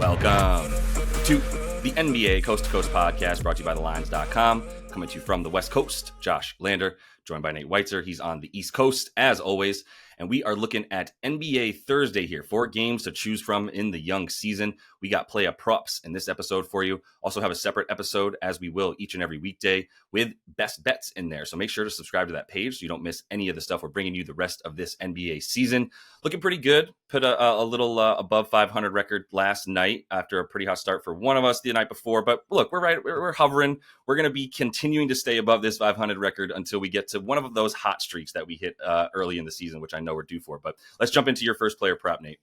Welcome to the NBA Coast to Coast podcast brought to you by TheLines.com. Coming to you from the West Coast, Josh Lander, joined by Nate Weitzer. He's on the East Coast, as always. And we are looking at NBA Thursday here. 4 games to choose from in the young season. We got playa props in this episode for you. Also have a separate episode, as we will each and every weekday, with best bets in there. So make sure to subscribe to that page so you don't miss any of the stuff we're bringing you the rest of this NBA season. Looking pretty good. Put a little above 500 record last night after a pretty hot start for one of us the night before. But look, we're hovering. We're going to be continuing to stay above this 500 record until we get to one of those hot streaks that we hit early in the season, which I know we're due for. But let's jump into your first player prop, Nate.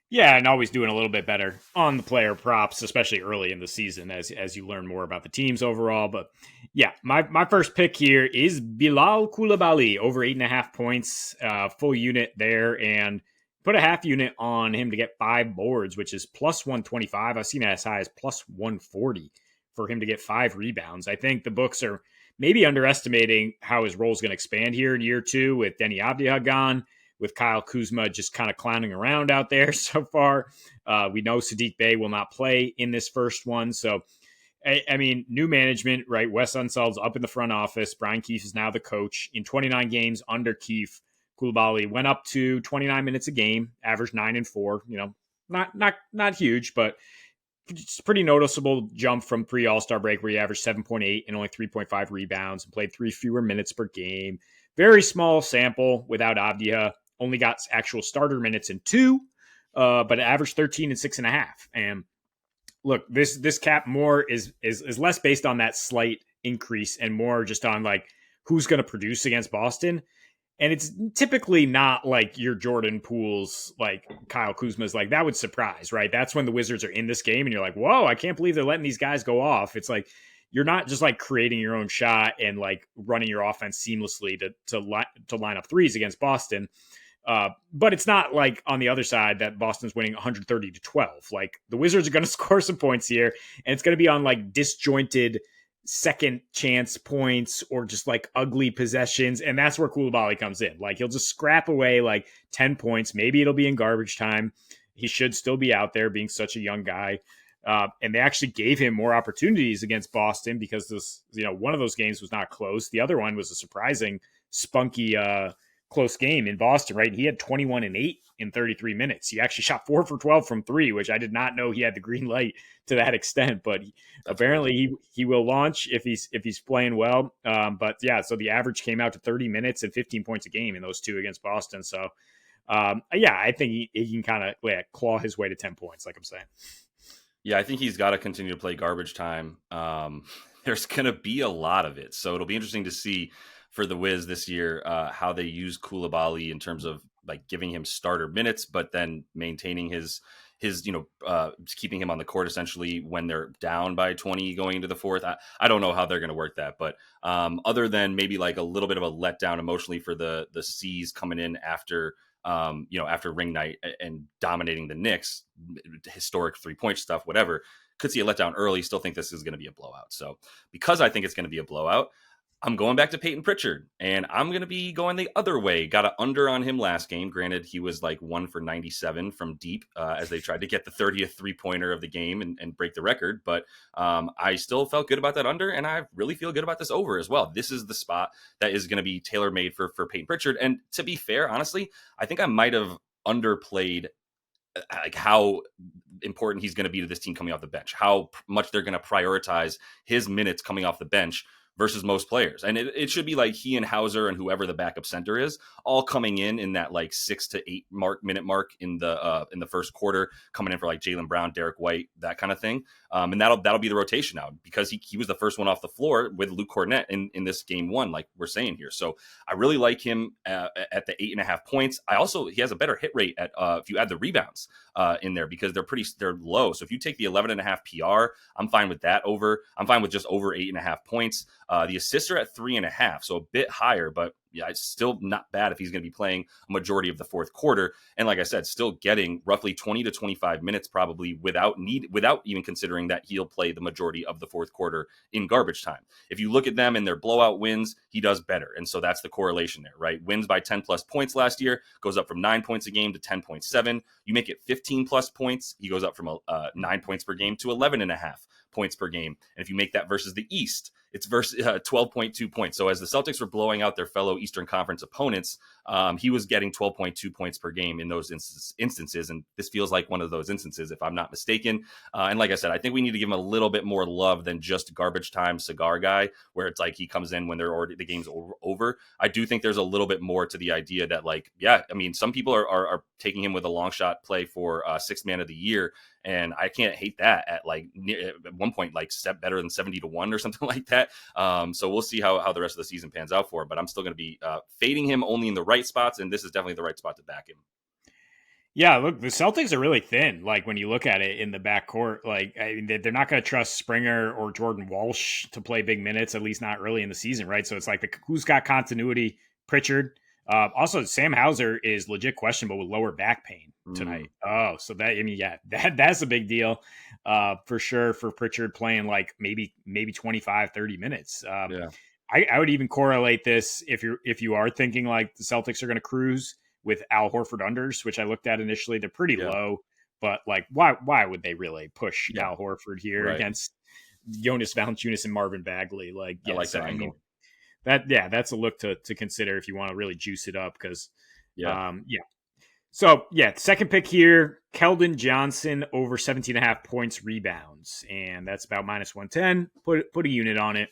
Yeah, and always doing a little bit better on the player props, especially early in the season as you learn more about the teams overall. But yeah, my first pick here is Bilal Coulibaly, over 8.5 points, full unit there, and put a half unit on him to get 5 boards, which is plus 125. I've seen it as high as plus 140 for him to get 5 rebounds. I think the books are maybe underestimating how his role is going to expand here in year 2 with Deni Avdija gone, with Kyle Kuzma just kind of clowning around out there so far. We know Saddiq Bey will not play in this first one. So, I mean, new management, right? Wes Unseld's up in the front office. Brian Keefe is now the coach. In 29 games under Keefe, Coulibaly went up to 29 minutes a game, averaged 9 and 4. You know, not huge, but it's a pretty noticeable jump from pre-All-Star break where he averaged 7.8 and only 3.5 rebounds and played 3 fewer minutes per game. Very small sample without Avdija. Only got actual starter minutes in 2, but averaged 13 and 6.5. And look, this cap more is less based on that slight increase and more just on like who's going to produce against Boston. And it's typically not like your Jordan Poole's, like Kyle Kuzma's, like that would surprise, right? That's when the Wizards are in this game and you're like, whoa, I can't believe they're letting these guys go off. It's like, you're not just like creating your own shot and like running your offense seamlessly to line up threes against Boston. But it's not like on the other side that Boston's winning 130-12. Like the Wizards are going to score some points here, and it's going to be on like disjointed second chance points or just like ugly possessions. And that's where Coulibaly comes in. Like he'll just scrap away like 10 points. Maybe it'll be in garbage time. He should still be out there being such a young guy. And they actually gave him more opportunities against Boston because this, one of those games was not close. The other one was a surprising, spunky, close game in Boston, right? He had 21 and 8 in 33 minutes. He actually shot 4 for 12 from 3, which I did not know he had the green light to that extent, but apparently he will launch if he's playing well. But yeah, so the average came out to 30 minutes and 15 points a game in those 2 against Boston. So yeah, I think he can kind of claw his way to 10 points, like I'm saying. Yeah, I think he's got to continue to play garbage time. There's going to be a lot of it. So it'll be interesting to see for the Wiz this year, how they use Coulibaly in terms of like giving him starter minutes, but then maintaining his keeping him on the court essentially when they're down by 20 going into the fourth. I don't know how they're going to work that, but other than maybe like a little bit of a letdown emotionally for the C's coming in after ring night and dominating the Knicks, historic 3-point stuff, whatever, could see a letdown early. Still think this is going to be a blowout. So because I think it's going to be a blowout, I'm going back to Peyton Pritchard, and I'm going to be going the other way. Got an under on him last game. Granted, he was like 1 for 97 from deep as they tried to get the 30th 3-pointer of the game and break the record. But I still felt good about that under, and I really feel good about this over as well. This is the spot that is going to be tailor-made for Peyton Pritchard. And to be fair, honestly, I think I might have underplayed like how important he's going to be to this team coming off the bench, how much they're going to prioritize his minutes coming off the bench versus most players. And it should be like he and Hauser and whoever the backup center is all coming in that like 6 to 8 minute mark in the first quarter, coming in for like Jaylen Brown, Derek White, that kind of thing. And that'll be the rotation now because he was the first one off the floor with Luke Kornet in this game 1, like we're saying here. So I really like him at the 8.5 points. He has a better hit rate at if you add the rebounds in there because they're low. So if you take the 11.5 PR, I'm fine with that over. I'm fine with just over 8.5 points. The assists are at 3.5, so a bit higher, but yeah, it's still not bad if he's going to be playing a majority of the fourth quarter. And like I said, still getting roughly 20 to 25 minutes probably without even considering that he'll play the majority of the fourth quarter in garbage time. If you look at them and their blowout wins, he does better. And so that's the correlation there, right? Wins by 10 plus points last year, goes up from 9 points a game to 10.7. You make it 15 plus points, he goes up from 9 points per game to 11.5 points per game. And if you make that versus the East, it's versus 12.2 points. So as the Celtics were blowing out their fellow Eastern Conference opponents, he was getting 12.2 points per game in those instances. And this feels like one of those instances, if I'm not mistaken. And like I said, I think we need to give him a little bit more love than just garbage time cigar guy, where it's like he comes in when the game's over. I do think there's a little bit more to the idea that, like, yeah, I mean, some people are taking him with a long shot play for sixth man of the year. And I can't hate that at one point, like better than 70-1 or something like that. So we'll see how the rest of the season pans out for him, but I'm still going to be fading him only in the right spots. And this is definitely the right spot to back him. Yeah, look, the Celtics are really thin. Like when you look at it in the backcourt, like I mean, they're not going to trust Springer or Jordan Walsh to play big minutes, at least not early in the season, right? So it's like who's got continuity? Pritchard. Also, Sam Hauser is legit questionable with lower back pain tonight. Oh, so that's a big deal for sure for Pritchard playing like maybe 25, 30 minutes. I would even correlate this if you are thinking like the Celtics are going to cruise with Al Horford unders, which I looked at initially. They're pretty low, but like why would they really push Al Horford here against Jonas Valanciunas and Marvin Bagley? Like, I like that angle. That's a look to consider if you want to really juice it up because, So, second pick here, Keldon Johnson over 17.5 points rebounds, and that's about minus 110. Put a unit on it.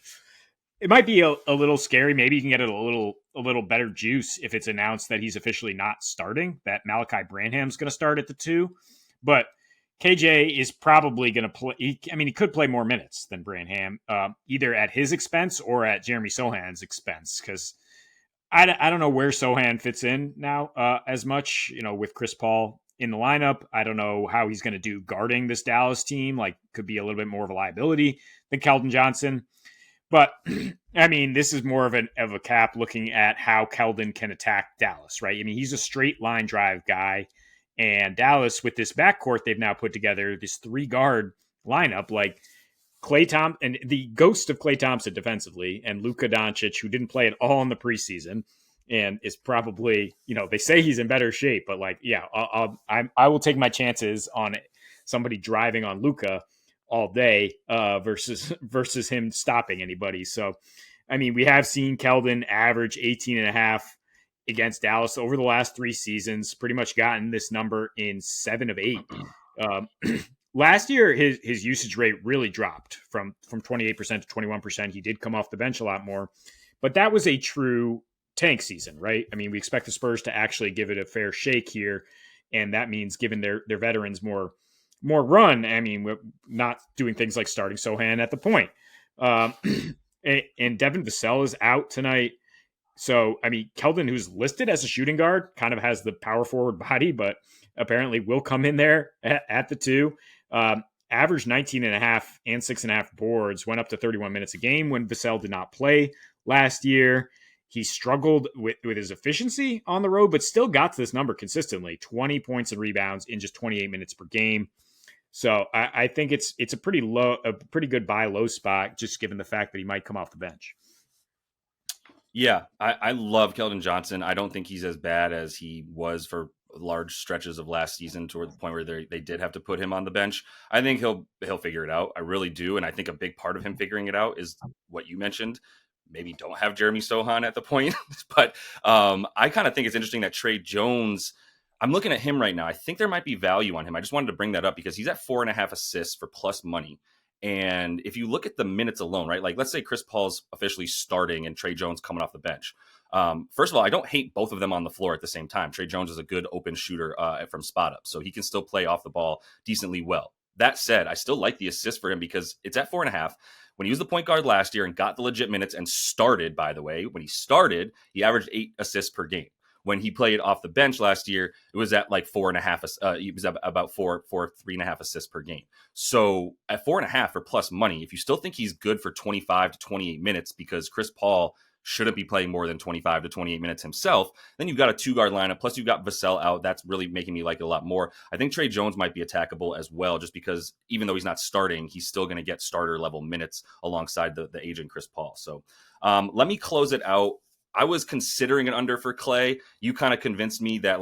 It might be a little scary. Maybe you can get it a little better juice if it's announced that he's officially not starting, that Malachi Branham's going to start at the 2. But KJ is probably going to play. He could play more minutes than Branham, either at his expense or at Jeremy Sohan's expense, because I don't know where Sohan fits in now as much, with Chris Paul in the lineup. I don't know how he's going to do guarding this Dallas team. Like, could be a little bit more of a liability than Keldon Johnson. But, this is more of a cap looking at how Keldon can attack Dallas, right? He's a straight line drive guy. And Dallas, with this backcourt they've now put together, this 3-guard lineup, like Klay Thompson and the ghost of Klay Thompson defensively, and Luka Doncic, who didn't play at all in the preseason and is probably, they say he's in better shape, but I will take my chances on somebody driving on Luka all day versus him stopping anybody. So, we have seen Keldon average 18.5 against Dallas over the last 3 seasons, pretty much gotten this number in 7 of 8. Last year, his usage rate really dropped from 28% to 21%. He did come off the bench a lot more, but that was a true tank season, right? We expect the Spurs to actually give it a fair shake here, and that means giving their veterans more run. We're not doing things like starting Sohan at the point. And Devin Vassell is out tonight. So, Keldon, who's listed as a shooting guard, kind of has the power forward body, but apparently will come in there at the 2. Averaged 19.5 and 6.5 boards, went up to 31 minutes a game when Vassell did not play last year. He struggled with his efficiency on the road, but still got to this number consistently, 20 points and rebounds in just 28 minutes per game. So I think it's a pretty good buy low spot, just given the fact that he might come off the bench. Yeah, I love Keldon Johnson. I don't think he's as bad as he was for large stretches of last season, toward the point where they did have to put him on the bench. I think he'll figure it out. I really do. And I think a big part of him figuring it out is what you mentioned. Maybe don't have Jeremy Sohan at the point. But I kind of think it's interesting that Trey Jones, I'm looking at him right now. I think there might be value on him. I just wanted to bring that up because he's at 4.5 assists for plus money. And if you look at the minutes alone, right, like let's say Chris Paul's officially starting and Trey Jones coming off the bench. First of all, I don't hate both of them on the floor at the same time. Trey Jones is a good open shooter from spot up, so he can still play off the ball decently well. That said, I still like the assist for him because it's at 4.5. When he was the point guard last year and got the legit minutes and started, by the way, when he started, he averaged 8 assists per game. When he played off the bench last year, it was at like 4.5. He was about 3.5 assists per game. So at 4.5 for plus money, if you still think he's good for 25 to 28 minutes because Chris Paul shouldn't be playing more than 25 to 28 minutes himself. Then you've got a 2-guard lineup, plus you've got Vassell out. That's really making me like it a lot more. I think Tre Jones might be attackable as well, just because even though he's not starting, he's still going to get starter level minutes alongside the aging Chris Paul. So let me close it out. I was considering an under for Klay. You kind of convinced me that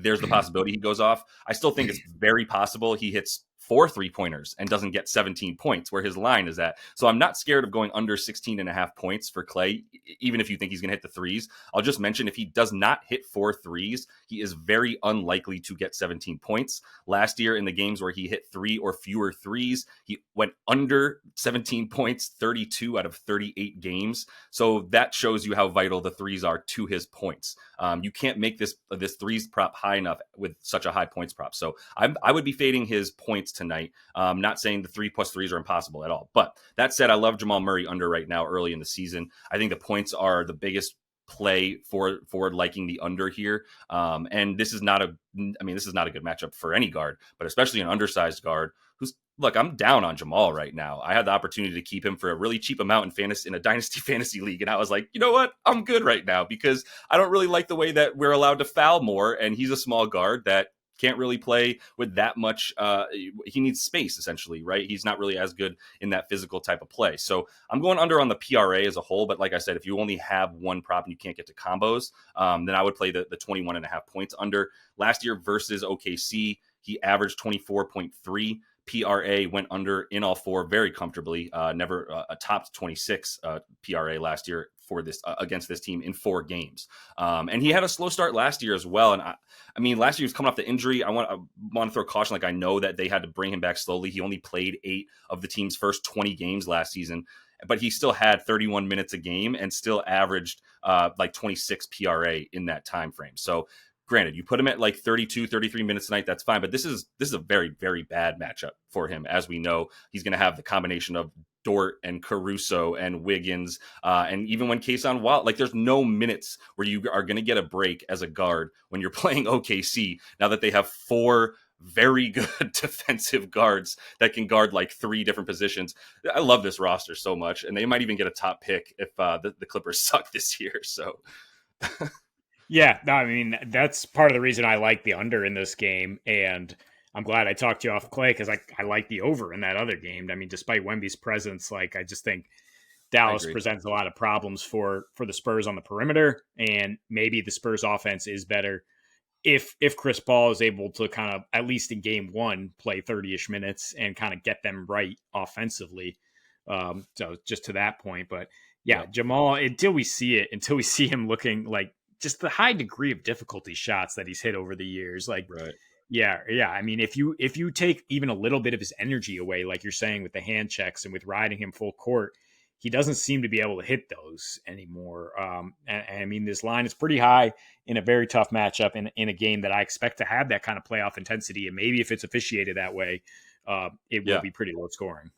there's the possibility he goes off. I still think it's very possible he hits 4 3-pointers and doesn't get 17 points where his line is at. So I'm not scared of going under 16.5 points for Klay, even if you think he's going to hit the threes. I'll just mention, if he does not hit 4 threes, he is very unlikely to get 17 points. Last year in the games where he hit 3 or fewer threes, he went under 17 points 32 out of 38 games. So that shows you how vital the threes are to his points. You can't make this threes prop high enough with such a high points prop. So I would be fading his points tonight. Not saying the 3+3s are impossible at all. But that said, I love Jamal Murray under right now early in the season. I think the points are the biggest play for liking the under here. And this is not a good matchup for any guard, but especially an undersized guard who's, look, I'm down on Jamal right now. I had the opportunity to keep him for a really cheap amount in a dynasty fantasy league. And I was like, you know what? I'm good right now because I don't really like the way that we're allowed to foul more. And he's a small guard that can't really play with that much. He needs space, essentially, right? He's not really as good in that physical type of play. So I'm going under on the PRA as a whole. But like I said, if you only have one prop and you can't get to combos, then I would play the 21.5 points under. Last year versus OKC, he averaged 24.3. PRA went under in all 4 very comfortably. Never a top 26 PRA last year for this against this team in 4 games. And he had a slow start last year as well. And I mean, last year he was coming off the injury. I want to throw caution. Like, I know that they had to bring him back slowly. He only played 8 of the team's first 20 games last season, but he still had 31 minutes a game and still averaged 26 PRA in that time frame. So granted, you put him at 32, 33 minutes tonight, that's fine. But this is a very, very bad matchup for him. As we know, he's going to have the combination of Dort and Caruso and Wiggins. And even when Kayson Wallace, there's no minutes where you are going to get a break as a guard when you're playing OKC, now that they have 4 very good defensive guards that can guard 3 different positions. I love this roster so much. And they might even get a top pick if the Clippers suck this year. So... Yeah, no, I mean, that's part of the reason I like the under in this game. And I'm glad I talked you off Klay, because I like the over in that other game. I mean, despite Wemby's presence, I just think Dallas presents a lot of problems for the Spurs on the perimeter. And maybe the Spurs offense is better if Chris Paul is able to kind of, at least in game 1, play 30-ish minutes and kind of get them right offensively. So just to that point. But yeah, Jamal, until we see him looking like just the high degree of difficulty shots that he's hit over the years. Right. Yeah. I mean, if you take even a little bit of his energy away, like you're saying with the hand checks and with riding him full court, he doesn't seem to be able to hit those anymore. And I mean, this line is pretty high in a very tough matchup in a game that I expect to have that kind of playoff intensity. And maybe if it's officiated that way, it will be pretty low scoring.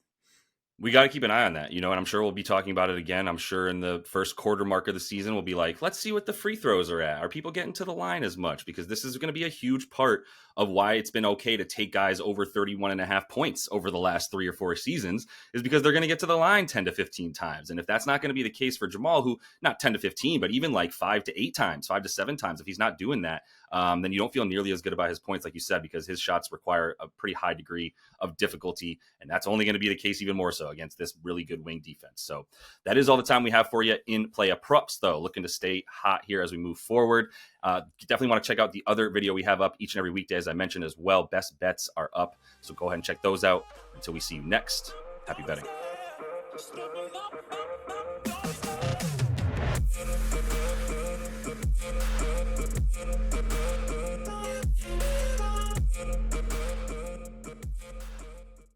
We got to keep an eye on that, and I'm sure we'll be talking about it again. I'm sure in the first quarter mark of the season, we'll be like, let's see what the free throws are at. Are people getting to the line as much? Because this is going to be a huge part of why it's been okay to take guys over 31.5 points over the last 3 or 4 seasons, is because they're going to get to the line 10 to 15 times. And if that's not going to be the case for Jamal, who not 10 to 15, but even 5 to 8 times, 5 to 7 times, if he's not doing that, then you don't feel nearly as good about his points, like you said, because his shots require a pretty high degree of difficulty. And that's only going to be the case even more so against this really good wing defense. So that is all the time we have for you in Playa Props, though. Looking to stay hot here as we move forward. Definitely want to check out the other video we have up each and every weekday, as I mentioned as well. Best bets are up, so go ahead and check those out. Until we see you next, happy betting.